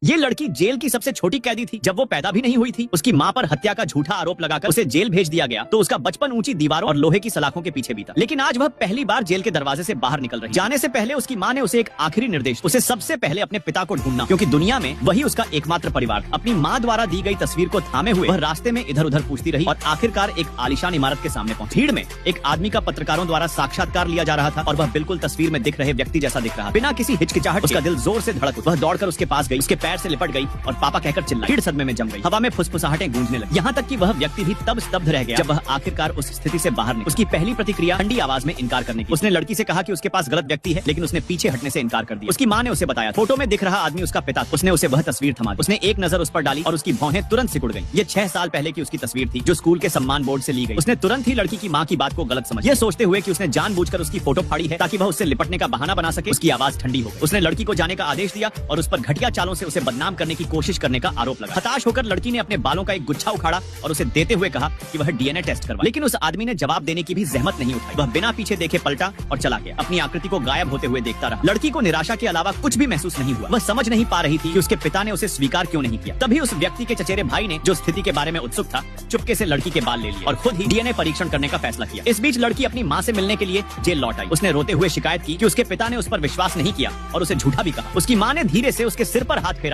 ये लड़की जेल की सबसे छोटी कैदी थी जब वो पैदा भी नहीं हुई थी। उसकी माँ पर हत्या का झूठा आरोप लगाकर उसे जेल भेज दिया गया तो उसका बचपन ऊंची दीवारों और लोहे की सलाखों के पीछे बीता। लेकिन आज वह पहली बार जेल के दरवाजे से बाहर निकल रही। जाने से पहले उसकी माँ ने उसे एक आखिरी निर्देश, उसे सबसे पहले अपने पिता को ढूंढना, क्योंकि दुनिया में वही उसका एकमात्र परिवार था। अपनी माँ द्वारा दी गई तस्वीर को थामे हुए वह रास्ते में इधर उधर पूछती रही और आखिरकार एक आलीशान इमारत के सामने पहुंची। भीड़ में एक आदमी का पत्रकारों द्वारा साक्षात्कार लिया जा रहा था और वह बिल्कुल तस्वीर में दिख रहे व्यक्ति जैसा दिख रहा। बिना किसी हिचकिचाहट उसका दिल जोर से धड़क, वह दौड़कर उसके पास गई, उसके पैर से लिपट गई और पापा कहकर चिल्लाई। भीड़ सदमे में जम गई, हवा में फुसफुसाहटें गूंजने लगी। यहाँ तक कि वह व्यक्ति भी तब स्तब्ध रह गया जब वह आखिरकार उस स्थिति से बाहर निकला। उसकी पहली प्रतिक्रिया ठंडी आवाज में इनकार करने की। उसने लड़की से कहा कि उसके पास गलत व्यक्ति है, लेकिन उसने पीछे हटने से इनकार कर दिया। उसकी माँ ने उसे बताया फोटो में दिख रहा आदमी उसका पिता। उसने उसे वह तस्वीर थमा दी। उसने एक नजर उस पर डाली और उसकी भौहें तुरंत सिकुड़ गईं। ये 6 साल पहले की उसकी तस्वीर थी जो स्कूल के सम्मान बोर्ड से ली गई। उसने तुरंत ही लड़की की माँ की बात को गलत समझा, ये सोचते हुए कि उसने जानबूझकर उसकी फोटो फाड़ी है ताकि वह उससे लिपटने का बहाना बना सके। उसकी आवाज ठंडी हो गई। उसने लड़की को जाने का आदेश दिया और उस पर घटिया चालों से उसे बदनाम करने की कोशिश करने का आरोप लगा। हताश होकर लड़की ने अपने बालों का एक गुच्छा उखाड़ा और उसे देते हुए कहा कि वह डीएनए टेस्ट करवाए। लेकिन उस आदमी ने जवाब देने की भी जहमत नहीं उठाई। वह बिना पीछे देखे पलटा और चला गया। अपनी आकृति को गायब होते हुए देखता रहा। लड़की को निराशा के अलावा कुछ भी महसूस नहीं हुआ। वह समझ नहीं पा रही थी कि उसके पिता ने उसे स्वीकार क्यों नहीं किया। तभी उस व्यक्ति के चचेरे भाई ने, जो स्थिति के बारे में उत्सुक था, चुपके से लड़की के बाल ले लिए और खुद ही डीएनए परीक्षण करने का फैसला किया। इस बीच लड़की अपनी माँ से मिलने के लिए जेल लौट आई। उसने रोते हुए शिकायत की कि उसके पिता ने उस पर विश्वास नहीं किया और उसे झूठा भी कहा। उसकी माँ ने धीरे से उसके सिर पर हाथ फेरा